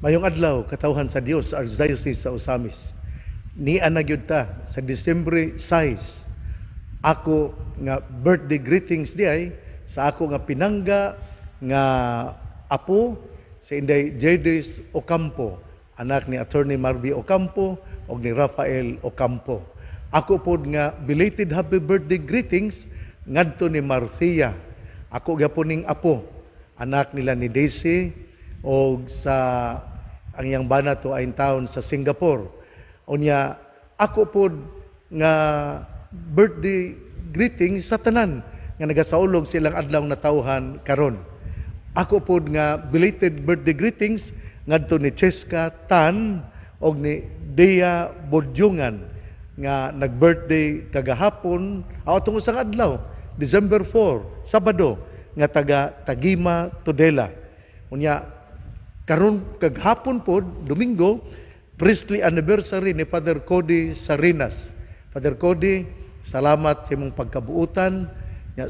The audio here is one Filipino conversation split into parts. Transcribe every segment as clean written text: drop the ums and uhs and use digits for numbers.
Mayong adlaw, katawhan sa Dios sa Archdiocese sa Osamis. Niya na gyud ta sa Disyembre 6. Ako nga birthday greetings diay sa ako nga pinangga nga apo si Inday Jedis Ocampo, anak ni Attorney Marby Ocampo o ni Rafael Ocampo. Ako pod nga belated happy birthday greetings ngadto ni Marcia. Ako gyapon ning apo, anak nila ni Daisy o sa ang iyang bana to ay taon sa Singapore. Unya ako pod nga birthday greetings sa tanan nga nagasaulog silang adlaw na tawhan karon. Ako pod nga belated birthday greetings ngadto ni Cheska Tan og ni Dea Bodyungan nga nag-birthday kagahapon atong usang adlaw, December 4, Sabado, nga taga Tagima, Tudela. Unya karon kaghapon pod Domingo, priestly anniversary ni Father Cody Sarinas. Father Cody, salamat sa imong pagkabuutan,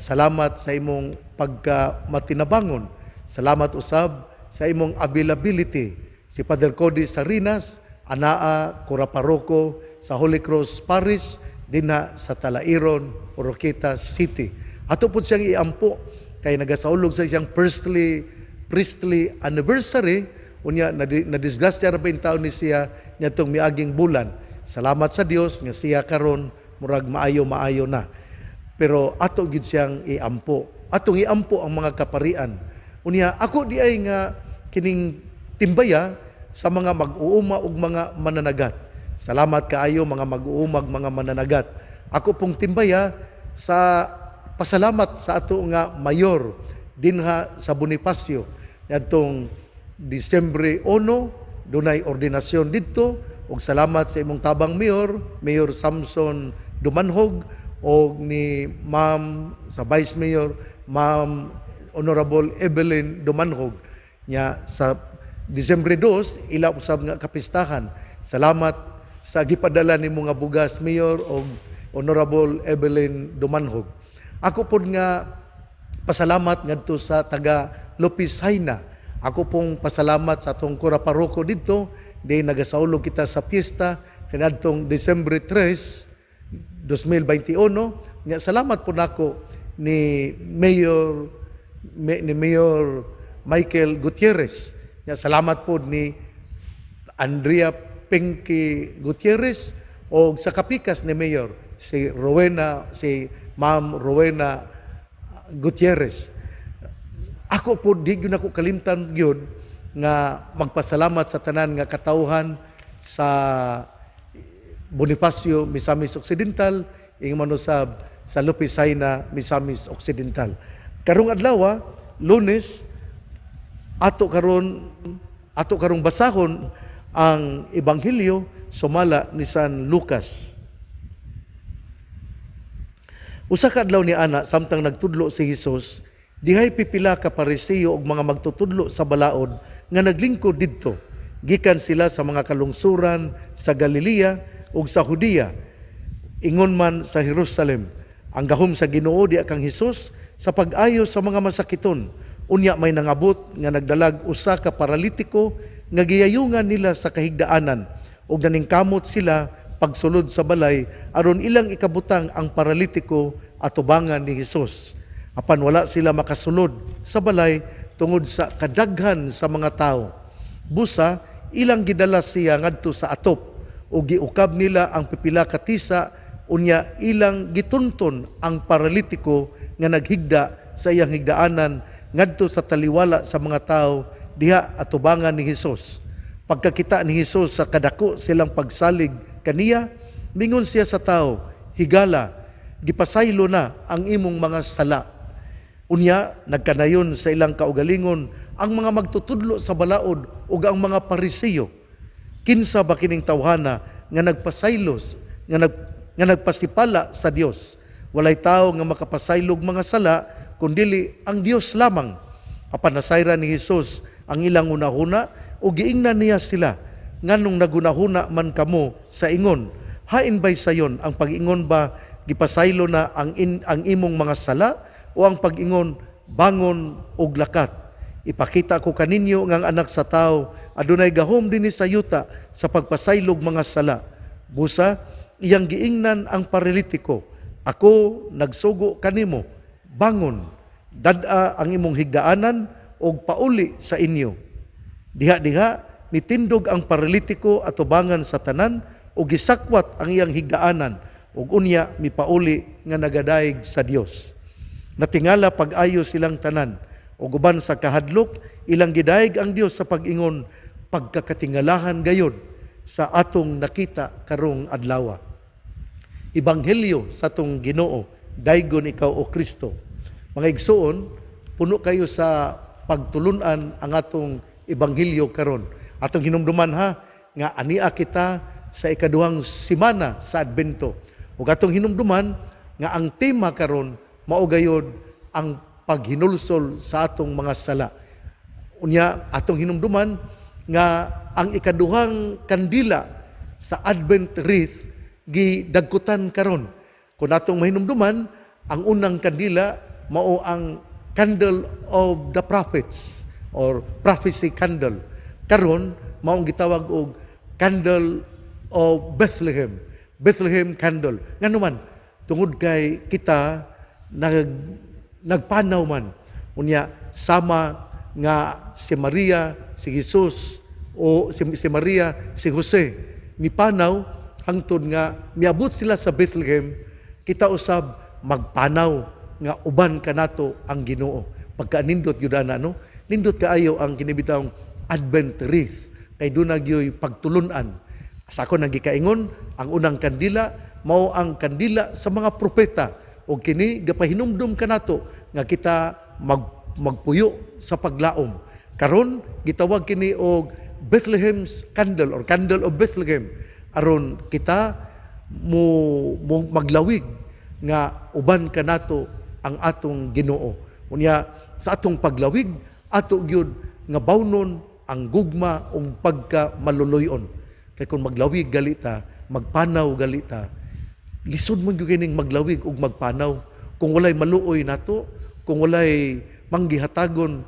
salamat sa imong pagkamatinabangon, salamat usab sa imong availability. Si Father Cody Sarinas, anaa Coraparoko sa Holy Cross Parish dinha sa Talairon, Oroqueta City. Ato pod siyang iampo kay nagasaulog sa isang priestly anniversary, unya nadisgrasya ra ba taon ni siya niadtong miaging bulan. Salamat sa Dios nga siya karon murag maayo na. Pero ato gid siyang iampo. Atong iampo ang mga kaparian. Unya ako di ay nga kining timbaya sa mga mag-uuma ug mga mananagat. Salamat kaayo mga mag-uumag mga mananagat. Ako pong timbaya sa pasalamat sa ato nga mayor dinha sa Bonifacio. Yadtong Disyembre 1, dunay ordinasyon didto ug salamat sa imong tabang mayor, Mayor Samson Dumanhog o ni Ma'am sa Vice Mayor, Ma'am Honorable Evelyn Dumanhog. Nya sa Disyembre 2, ila usab nga kapistahan. Salamat sa gipadala nimo nga bugas, Mayor o Honorable Evelyn Dumanhog. Ako pod nga pasalamat ngadto sa taga Lopez Haina. Ako pong pasalamat sa atong Coraparoko dito, di nagasaulog kita sa piyesta kanadtong Disyembre 3, 2021. Nga salamat po nako ni Mayor Michael Gutierrez. Nga salamat po ni Andrea Pinky Gutierrez o sa kapikas ni Mayor si Ma'am Rowena Gutierrez. Ako po di gyud ako kalimtan gyud nga magpasalamat sa tanan nga katawhan sa Bonifacio, Misamis Occidental, ingman usab sa Lopez Haina, Misamis Occidental. Karong adlaw, Lunes, ato karong basahon ang ebanghelyo sumala ni San Lucas. Usa ka adlaw ni ana samtang nagtudlo si Hesus, dihay pipila ka Pariseo ug mga magtutudlo sa balaod nga naglingkod didto. Gikan sila sa mga kalungsuran sa Galilea ug sa Judea, ingon man sa Jerusalem. Ang gahom sa Ginoo di kang Hesus sa pag-ayo sa mga masakiton. Unya may nangabot nga nagdalag usa ka paralitiko nga giyayungan nila sa kahigdaanan ug naningkamot sila pagsulod sa balay aron ilang ikabutang ang paralitiko atubangan ni Hesus. Apan wala sila makasulod sa balay tungod sa kadaghan sa mga tao. Busa ilang gidala siya ngadto sa atop ug giukab nila ang pipila ka tisa, unya ilang gitunton ang paralitiko nga naghigda sa iyang higdaanan ngadto sa taliwala sa mga tao diha atubangan ni Hesus. Pagkakita ni Hesus sa kadako silang pagsalig kaniya, mingon siya sa tao, higala, gipasaylo na ang imong mga sala. Unya, nagkanayon sa ilang kaugalingon ang mga magtutudlo sa balaod ug ang mga Pariseo. Kinsa ba kining tawhana nga nagpasaylos, nga nagpasipala sa Dios? Walay tao nga makapasaylog mga sala, kundili ang Dios lamang. Apan nasayra ni Hesus ang ilang unahuna ug giingnan niya sila, nganong nagunahuna man kamo sa ingon, hain ba'y sayon ang pag-ingon ba gipasaylo na ang imong mga sala o ang pag-ingon bangon og lakat? Ipakita ko kaninyo nga ang anak sa tao adunay gahom dinhi sa yuta sa pagpasaylog mga sala. Busa, iyang giingnan ang paralitiko, ako nagsugo kanimo, bangon, dad-a ang imong higdaanan og pauli sa inyo. Diha-diha nitindog ang paralitiko atubangan sa tanan ug gisakwat ang iyang higdaanan ug unya mipauli nga nagadayeg sa Dios. Natingala pag-ayo silang tanan ug uban sa kahadlok ilang gidayeg ang Dios sa pag-ingon pagkakatingalahan gayud sa atong nakita karong adlaw. Ebanghelyo sa atong Ginoo, daygon ikaw o Kristo. Mga igsoon, puno kayo sa pagtulunan ang atong ebanghelyo karon. Atong hinumduman ha nga ania kita sa ikaduhang semana sa Adbento. Ug atong hinumduman nga ang tema karon mao gayud ang paghinulsol sa atong mga sala. Unya atong hinumduman nga ang ikaduhang kandila sa Advent wreath gidagkutan karon. Kung atong mahinumduman, ang unang kandila mao ang candle of the prophets or prophecy candle. Karon mao ang gitawag og candle of Bethlehem. Bethlehem candle. Ngano man tungod kay kita nagpanaw man unya sama nga si Maria, si Jesus o si Maria, si Jose mipanaw hangtod nga miabot sila sa Bethlehem, kita usab magpanaw nga uban kanato ang Ginoo. Pagka nindot gyud ana no, nindot kaayo ang kinibitawng Advent wreath kay dunay gyoy pagtulunan. Sa ako nagikaingon, ang unang kandila mao ang kandila sa mga propeta o kini gapahinumdum kanato nga kita magpuyo sa paglaom. Karon gitawag kini og Bethlehem's candle or candle of Bethlehem aron kita mo maglawig nga uban kanato ang atong Ginoo. Unya sa atong paglawig ato gyud nga bawnon ang gugma ug pagka maluluyon. Kay kung maglawig galita, magpanaw galita, lisod man gyud kining maglawig ug magpanaw. Kung walay maluoy nato, kung walay manggihatagon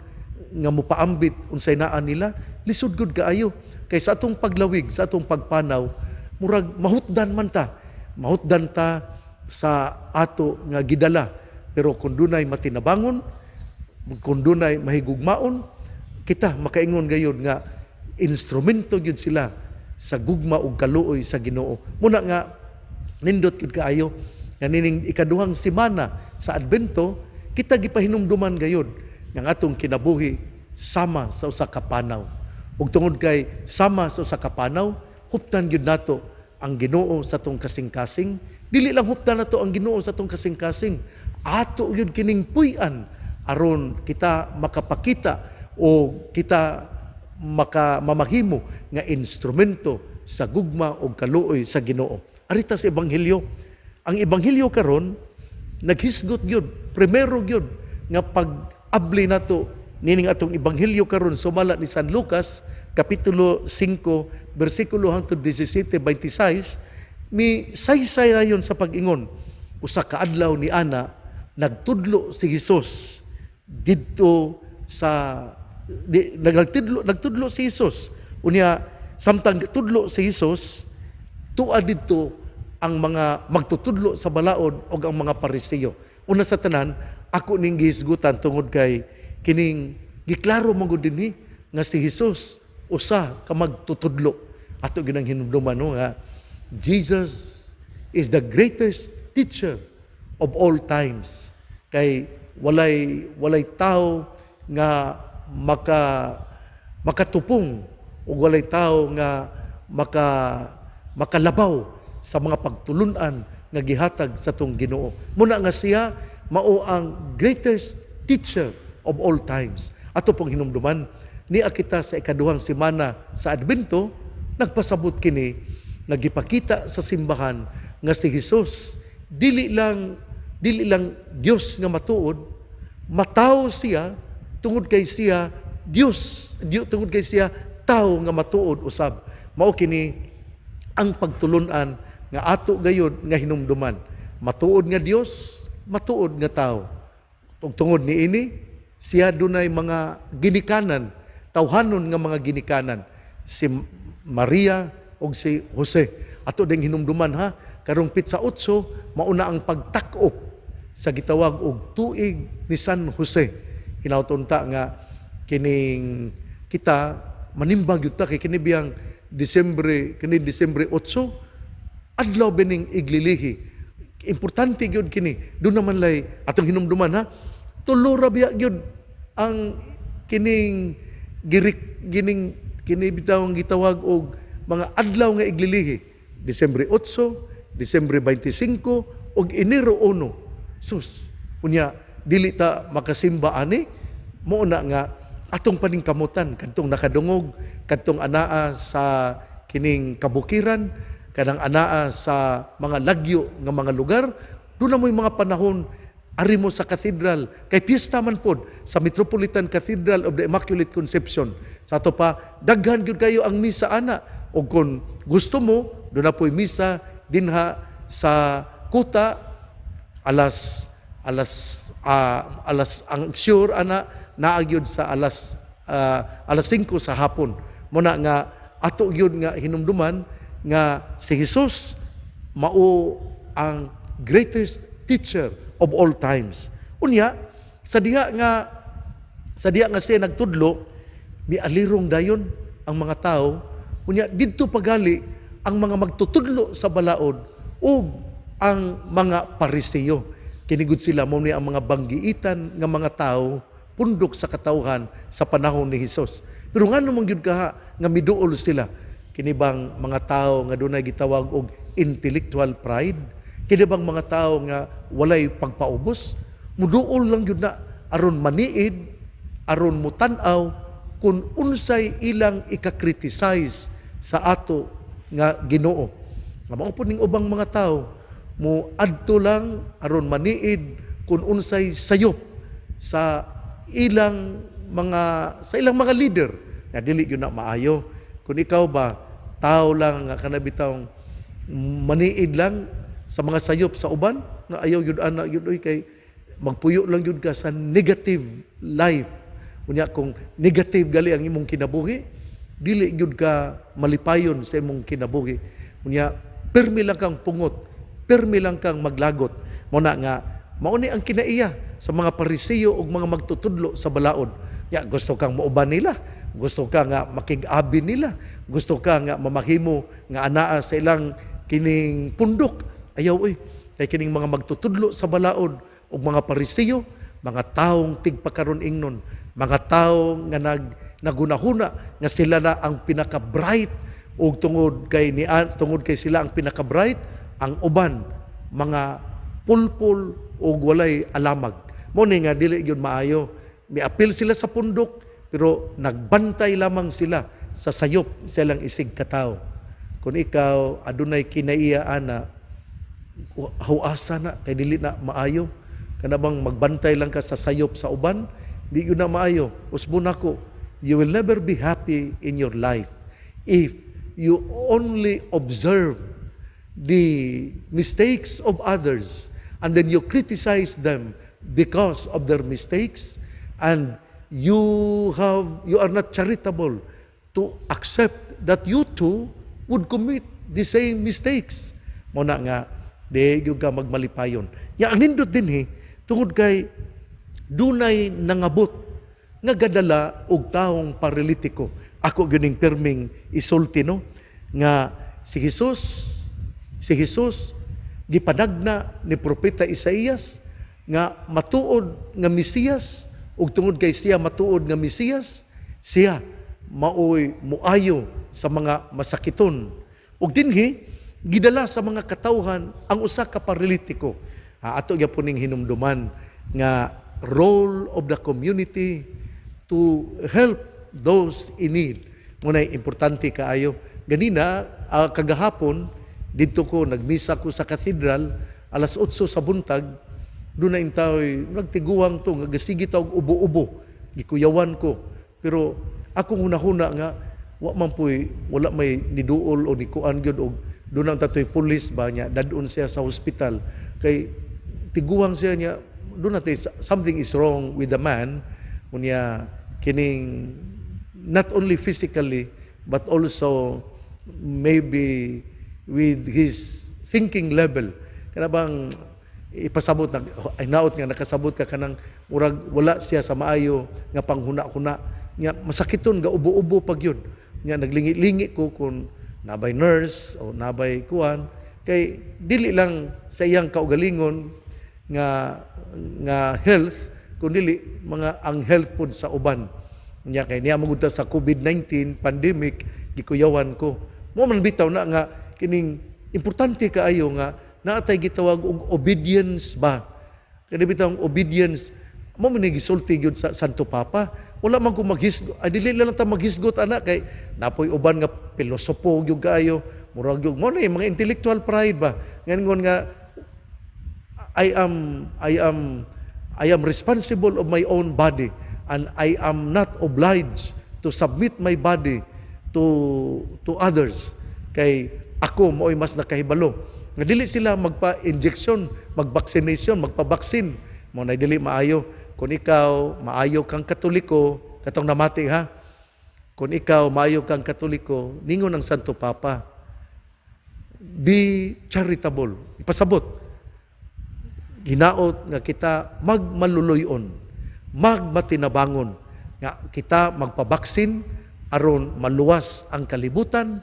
nga mopaambit unsay naa nila, lisod gud kaayo. Kay sa atong paglawig, sa atong pagpanaw, murag mahutdan man ta. Mahutdan ta sa ato nga gidala. Pero kung dunay matinabangon, kung dunay mahigugmaon, kita makaingon gayud nga instrumento gyud sila sa gugma ug kaluoy sa Ginoo. Muna nga nindot gyud kaayo nga nining ikaduhang semana sa Adbento, kita gipahinumduman gayud nga atong kinabuhi sama sa usa ka panaw. Ug tungod kay sama sa usa ka panaw, huptan gyud nato ang Ginoo sa atong kasing-kasing. Dili lang huptan nato ang Ginoo sa atong kasing-kasing, ato gyud kining puy-an aron kita makapakita o kita mamahimo nga instrumento sa gugma o kaluoy sa Ginoo. Arita sa ebanghelyo. Ang ebanghelyo karon naghisgot gyud, primero gyud nga pag-abli nato nining atong ebanghelyo karon sumala ni San Lucas kapitulo 5 bersikulo hangtod 17:26 mi saysay ayon sa pag-ingon. Usa ka adlaw ni ana nagtudlo si Jesus didto sa nagtudlo si Jesus. Unya samtang tudlo si Jesus, tuad didto ang mga magtutudlo sa balaod o ang mga Pariseo. Una sa tanan, ako ning gihisgutan tungod kay kining giklaro magud dinhi nga si Jesus usa ka magtutudlo. Ato ginang hinumduman no nga Jesus is the greatest teacher of all times. Kay walay tao nga makatupong o walay tao nga makalabaw sa mga pagtulunan nga gihatag sa tong Ginoo. Muna nga siya mao ang greatest teacher of all times. Ato pong hinumduman niya kita sa ikaduhang semana sa Adbento, nagpasabot kini nagipakita sa simbahan nga si Jesus dili lang Dios nga matuod, mataw siya tungod kay siya Dios, tungod kay siya tao nga matuod usab. Mao kini ang pagtulunan nga ato gayud nga hinumduman. Matuod nga Dios, matuod nga tao. Ug tungod niini siya dunay mga ginikanan, tawhanon nga mga ginikanan. si Maria o si Jose. Ato ding hinumduman ha, karong pitsa 8 mauna ang pagtak-op sa gitawag og tuig ni San Jose. Hinautunta nga kining kita manimbag yun ta kay kini biyang Disyembre 8 adlaw bining iglilihi. Importante gyud kini. Doon naman lay atong hinumduman ha. Tulo ra biya gyud ang kining kini bitawang gitawag og mga adlaw nga iglilihi. Disyembre 8, Disyembre 25 ug Enero 1. Sus, unya dili ta makasimba ani mo na nga atong paningkamutan kadtong nakadungog, kadtong anaa sa kining kabukiran, kanang anaa sa mga lagyo nga mga lugar, doon na mo'y mga panahon ari mo sa cathedral kay piyesta man pod sa Metropolitan Cathedral of the Immaculate Conception. Sa ato pa daghan gyud kayo ang misa ana o kung gusto mo doon na po'y misa dinha sa kuta alas ang sure ana naagyod sa alas 5 sa hapon. Muna nga ato gyud nga hinumduman nga si Jesus mao ang greatest teacher of all times. Unya sa diha nga siya nagtudlo mialirong dayon ang mga tao. Unya didto pagali ang mga magtutudlo sa balaod ug ang mga Pariseo. Kinigud sila mo ni ang mga banggiitan nga mga tao pundok sa katawhan sa panahon ni Jesus. Pero ngano mong gyud kaha nga miduol sila kinibang mga tao nga dunay gitawag og intellectual pride, kinibang mga tao nga walay pagpaubos, muduol lang gyud na aron maniid, aron mutan-aw kung unsay ilang ika-criticize sa ato nga Ginoo. Nga mao po ning ubang mga tao mo adto lang aron maniid kung unsay sayop sa ilang mga leader na dili gyud na maayo. Kung ikaw ba tao lang nga kanabitawng maniid lang sa mga sayop sa uban na ayaw gyud ana gyud kay magpuyo lang gyud ka sa negative life. Unya kung negative gali ang imong kinabuhi, dili gyud ka malipayon sa imong kinabuhi. Unya permi lang kang pungot, permi lang kang maglagot. Muna nga mauni ang kinaiya sa mga Pariseo ug mga magtutudlo sa balaod. Ya gusto kang mauban nila, gusto ka nga makig-abi nila, gusto ka nga mamahimo nga anaa sa ilang kining pundok. Ayaw kay kining mga magtutudlo sa balaod ug mga Pariseo, mga taong tigpakaron ingnon, mga tao nga nagunahuna nga sila na ang pinaka-bright ug tungod kay sila ang pinaka-bright, ang uban mga pulpul ug walay alamag. Mo ni nga dili gyud maayo. Miapil sila sa pundok pero nagbantay lamang sila sa sayop silang isig katao. Kung ikaw adunay kinaiya ana, huasa na kay dili na maayo. Kana bang magbantay lang ka sa sayop sa uban, di gyud na maayo. Usbon ako, you will never be happy in your life if you only observe the mistakes of others and then you criticize them because of their mistakes, and you are not charitable to accept that you too would commit the same mistakes. Muna nga di gyud ka magmalipayon. Ya ang nindot din tungod kay dunay nangabot nga gadala og taong paralitiko. Ako gining perming isulti no nga si Jesus gipanagna ni propeta Isaías nga matuod nga Mesiyas ug tungod kay siya matuod nga Mesiyas, siya maoy muayo sa mga masakiton. Ug dinhi gidala sa mga katawhan ang usa ka paralitiko. Ato gyapon ning hinumduman nga role of the community to help those in need. Munay importante kaayo. Ganina kagahapon dito ko nagmisa ko sa cathedral alas 8 sa buntag. Doon na intaw, nagtiguang to, nagasigi tawag ubo-ubo, gikuyawan ko. Pero akong hunahuna nga, wala may niduol o nikuan gyud og doon ang tatoy pulis ba niya, dadun siya sa hospital. Kay tiguang siya niya, doon natin, something is wrong with the man, kunya kining, not only physically, but also maybe with his thinking level. Kana bang ipasabot na ay naot nga nakasabot ka kanang murag wala siya sa maayo nga panghuna-huna nga masakiton ga ubo-ubo pag yun nga naglingi-lingi ko kung nabay nurse o nabay kuan kay dili lang sa iyang kaugalingon nga health kundi mga ang health pod sa uban nya kay niya magudta sa COVID-19 pandemic gikuyawan ko mo man bitaw na nga kining importante kaayo nga naatay gitawag og obedience ba kani bitaw ang obedience mo man gisulti gyud sa Santo Papa wala man ko maghisgot dili lang ta maghisgot ana kay napoy uban nga pilosopo gyud kaayo murag gyud mo na mga intellectual pride ba ngangon nga I am responsible of my own body and I am not obliged to submit my body to others. Kay ako mo'y mas nakahibalo. Nga dili sila magpa-injection, mag-vaccination, magpa-vaccine. Mo na dili maayo. Kung ikaw maayo kang Katoliko, katong namati ha. Kung ikaw maayo kang Katoliko, ningon ang Santo Papa, be charitable. Ipasabot. Ginaot nga kita magmaluluyon, magmatinabangon, nga kita magpabaksin aron maluwas ang kalibutan,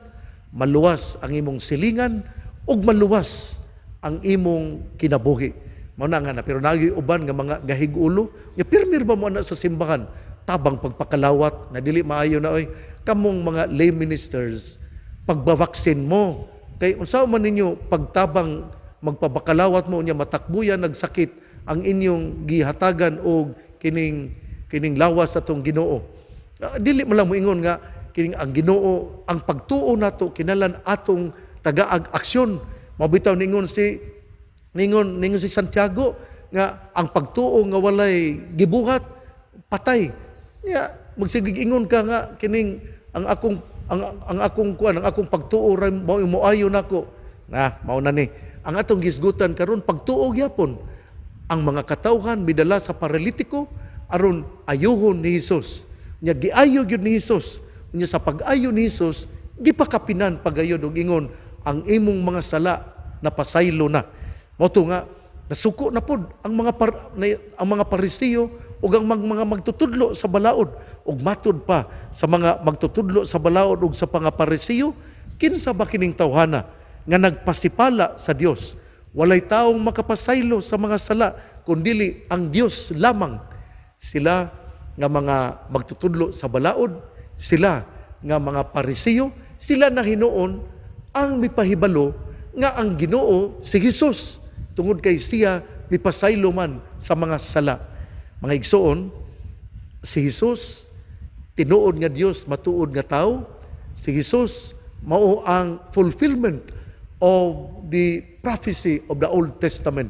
maluwas ang imong silingan, ug maluwas ang imong kinabuhi. Mao na nga na, pero nagi uban nga mga gahig-ulo, nga pirmir ba mo na sa simbahan, tabang pagpakalawat, na dili maayo na oy, kamong mga lay ministers, pagbabaksin mo, kay unsa man ninyo pagtabang magpabakalawat mo unya matakbuyan nagsakit ang inyong gihatagan og kining lawas atong Ginoo. Dili man lang moingon nga kining ang Ginoo ang pagtuo nato kinalan atong tagaag aksyon. Mabitaw ningon si Santiago nga ang pagtuo nga walay gibuhat patay. Nya magsigig ingon ka nga kining ang akong pagtuo ra mo ayo nako. Mao na ni ang atong gisgutan karon pagtuo gyapon ang mga katawhan midala sa paralitiko aron ayuhon ni Hesus. Nya giayo gyud ni Hesus. Nya sa pag-ayo ni Hesus gipakapinan pagayod og ingon ang imong mga sala napasaylo na. Mao to nga nasuko na pod ang mga Parisiyo ug ang mga magtutudlo sa balaod ug matud pa sa mga magtutudlo sa balaod ug sa mga Parisiyo kinsa ba kining tawhana nga nagpasipala sa Dios. Walay taong makapasaylo sa mga sala, kundili ang Dios lamang. Sila nga mga magtutudlo sa balaod, sila nga mga Parisiyo, sila na hinuon ang mipahibalo nga ang Ginoo si Hesus tungod kay siya mipasaylo man sa mga sala. Mga igsoon, si Hesus tinuod nga Dios, matuod nga tao. Si Hesus mao ang fulfillment of the prophecy of the Old Testament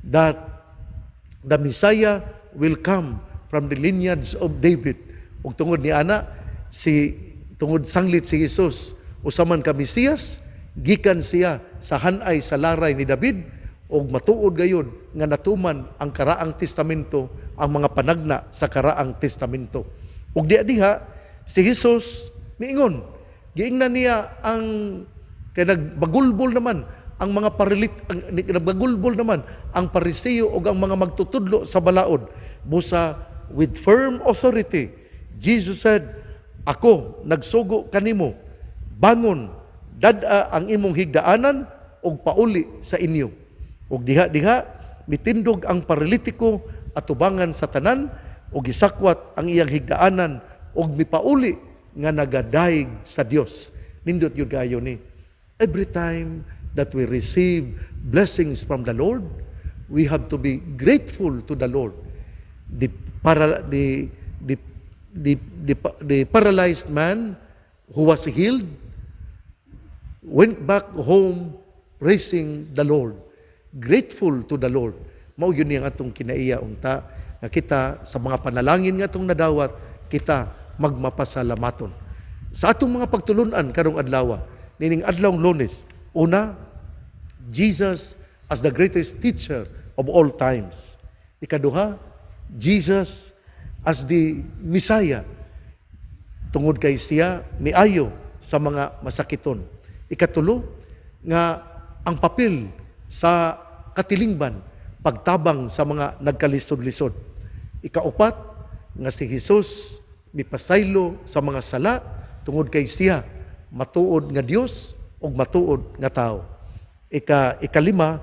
that the Messiah will come from the lineage of David. Ug tungod ni ana tungod sanglit si Jesus usaman ka Mesiyas, gikan siya sa hanay sa laray ni David ug matuod gayon nga natuman ang karaang testamento ang mga panagna sa karaang testamento. Ug diha si Jesus miingon, giingnan niya ang kay nagbagulbol naman ang mga nagbagulbol naman ang Parisiyo o ang mga magtutudlo sa balaod. Busa with firm authority, Jesus said, ako nagsugo kanimo, bangon, dada ang imong higdaanan o pauli sa inyo. O diha mitindog ang paralitiko atubangan sa tanan o gisakwat ang iyang higdaanan o mipauli nga nagadayeg sa Dios. Nindot yun kayo ni. Every time that we receive blessings from the Lord, we have to be grateful to the Lord. The paralyzed man who was healed went back home praising the Lord, grateful to the Lord. Mao yun yung atong kinaiya unta na kita sa mga panalangin nga atong nadawat kita magmapasalamaton. Sa atong mga pagtulunan karong adlaw, nining adlawng Lunes, una, Jesus as the greatest teacher of all times. Ikaduha, Jesus as the Messiah. Tungod kay siya, miayo sa mga masakiton. Ikatulo, nga ang papel sa katilingban, pagtabang sa mga nagkalisod-lisod. Ikaupat, nga si Jesus mipasaylo sa mga sala tungod kay siya matuod nga Dios ug matuod nga tao. Ikalima,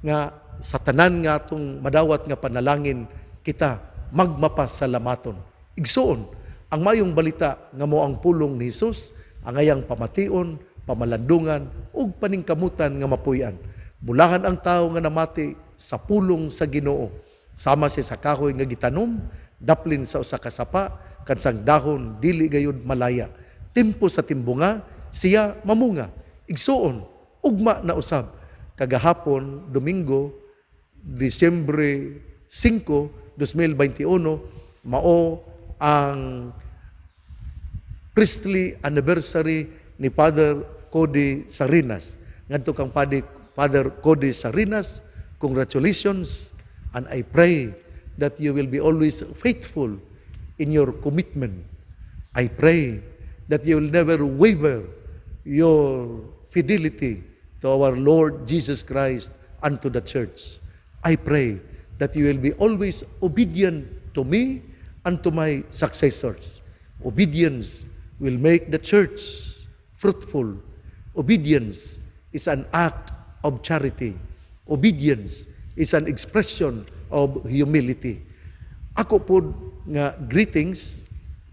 nga sa tanan nga atong madawat nga panalangin kita magmapasalamaton. Igsuon ang mayong balita nga mo ang pulong ni Jesus, ang ayang pamation, pamalandungan ug paningkamutan nga mapuy-an. Bulahan ang tao nga namati sa pulong sa Ginoo. Sama siya sa kahoy nga gitanom, daplin sa usa ka sapa, kansang dahon dili gayud malaya. Timpo sa timbunga siya mamunga. Igsuon ugma na usab. Kagahapon Domingo, Disyembre 5, 2021, mao ang priestly anniversary ni Father Cody Sarinas. Ngadto kang Father Cody Sarinas, congratulations, and I pray that you will be always faithful in your commitment. I pray that you will never waver your fidelity to our Lord Jesus Christ and to the church. I pray that you will be always obedient to me and to my successors. Obedience will make the church fruitful. Obedience is an act of charity. Obedience is an expression of humility. Ako po nga greetings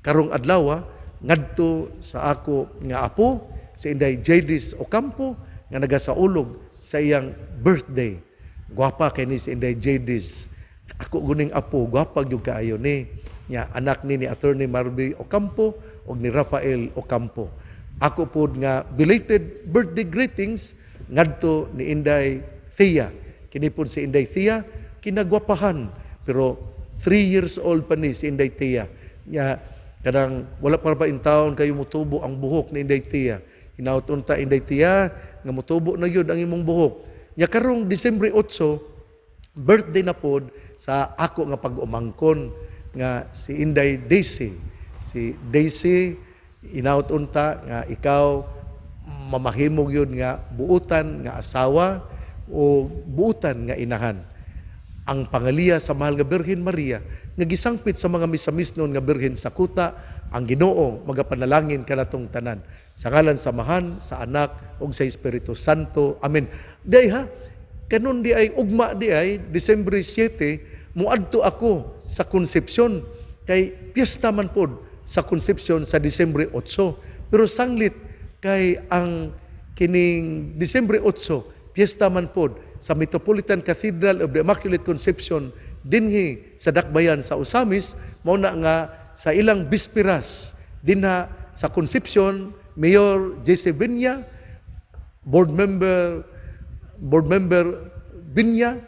karong adlaw ngadto sa ako nga apo si Inday Jadis Ocampo nga nagasaulog sa iyang birthday. Gwapa kay ni si Inday Jadis. Ako guning apo, gwapa gyud kaayo ni nya anak ni Attorney Marby Ocampo ug ni Rafael Ocampo. Ako po nga belated birthday greetings ngadto ni Inday Thea. Kini po si Inday Thea kinagwapahan pero 3 years old pa ni si Inday Thea. Nya kadang wala pa ba in taon kayo mutubo ang buhok ni Inday Thea. Hinaut-unta Inday Thea nga mutubo na yun ang imong buhok. Nya karong Disyembre 8, birthday na pod sa ako nga pag-umangkon nga si Inday Daisy. Si Daisy hinaut-unta nga ikaw mamahimog yun nga buutan nga asawa o buutan nga inahan. Ang pangaliya sa mahal nga Birhen Maria nga gisangpit sa mga misamisnon nga birhen sa kuta, ang Ginoo magapanalangin kanatong tanan sa ngalan samahan sa anak ug sa Espiritu Santo. Amen. Day ha, kanon di ay ugma di ay Disyembre 7 muadto ako sa konsepsyon kay piyesta man pod sa konsepsyon sa Disyembre 8. Pero sanglit kay ang kining Disyembre 8 piyesta man pod sa Metropolitan Cathedral of the Immaculate Conception dinhi sa Dakbayan sa Usamis, mao na nga sa ilang bisperas dinha sa Concepcion, Mayor Jesse Binya, board member Binya,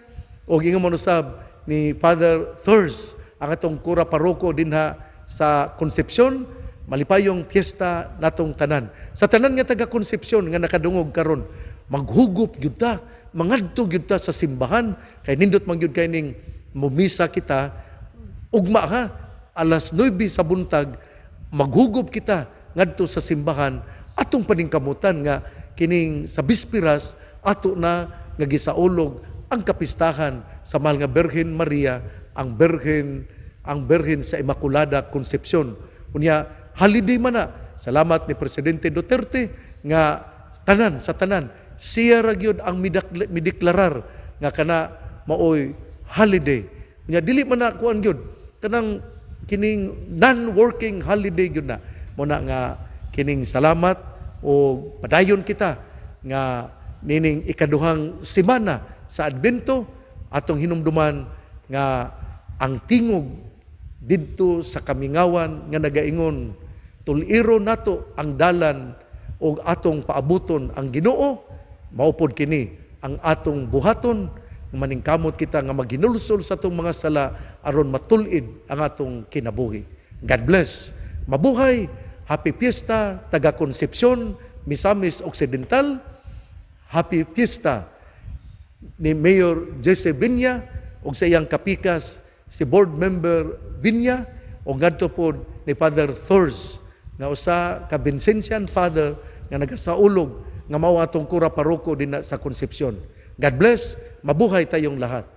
o ginga manusab ni Father Thurs, ang atong kura paroko dinha sa Concepcion, malipayong piyesta natong tanan. Sa tanan nga taga Concepcion nga nakadungog karon, maghugop gyud ta, mangadto gyud ta sa simbahan, kay nindot man gyud kay ning mumisa kita, ugma ha, alas 9 sa buntag, maghugop kita ngadto sa simbahan, atong paningkamutan nga kining sa bispiras, ato na nga gisaulog ang kapistahan sa mahal nga Birhen Maria, ang Birhen sa Immaculada Concepcion. Unya, holiday man na. Salamat ni Presidente Duterte nga sa tanan, siya ra gyud ang mideklarar nga kana maoy holiday. Unya, dili man na kuan gyud kanang kining non-working holiday gyud na. Muna nga kining salamat o padayon kita nga nining ikaduhang semana sa Adbento atong hinumduman nga ang tingog didto sa kamingawan nga nagaingon, tuliro nato ang dalan o atong paabuton ang Ginoo, maupod kini ang atong buhaton, maningkamot kita nga maghinulsol sa atong mga sala aron matulid ang atong kinabuhi. God bless. Mabuhay. Happy Fiesta, taga Concepcion, Misamis Occidental. Happy Fiesta ni Mayor Jesse Binya ug sa iyang kapikas si board member Binya o ngadto pod ni Father Thurs nga usa ka Vincentian father nga nagasaulog nga mao atong kura paroko din sa Concepcion. God bless, mabuhay tayong lahat.